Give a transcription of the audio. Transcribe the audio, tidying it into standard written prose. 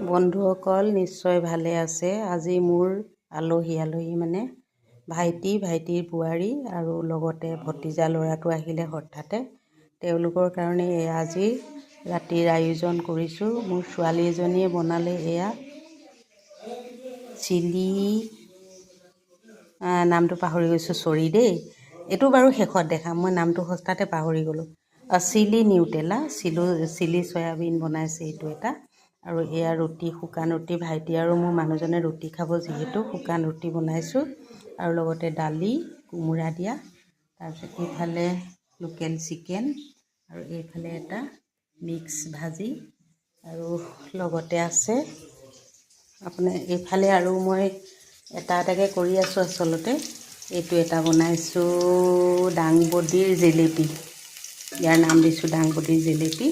বন্ধুসকল নিশ্চয় ভালে আছে। আজি মোৰ আলহী মানে ভাইটিৰ বোৱাৰী আৰু লগতে ভতিজা ল'ৰাটো আহিলে হঠাতে। তেওঁলোকৰ কাৰণে আজি ৰাতিৰ আয়োজন কৰিছোঁ। মোৰ ছোৱালী এজনীয়ে বনালে এয়া চিলি, নামটো পাহৰি গৈছোঁ, চৰি দেই। এইটো বাৰু শেষত দেখাম, মই নামটো সস্তাতে পাহৰি গ'লোঁ। চিলি নিউটেলা, চিলি চয়াবিন বনাইছে এইটো এটা। আৰু এয়া ৰুটি, শুকান ৰুটি। ভাইটি আৰু মোৰ মানুহজনে ৰুটি খাব যিহেতু শুকান ৰুটি বনাইছোঁ আৰু লগতে দালি, কোমোৰা দিয়া। তাৰপিছত এইফালে লোকেল চিকেন আৰু এইফালে এটা মিক্স ভাজি আৰু লগতে আছে আপোনাৰ এইফালে আৰু মই এটাকৈ কৰি আছোঁ। আচলতে এইটো এটা বনাইছোঁ দাংবডিৰ জেলেপি। ইয়াৰ নাম দিছোঁ দাংবডিৰ জেলেপি।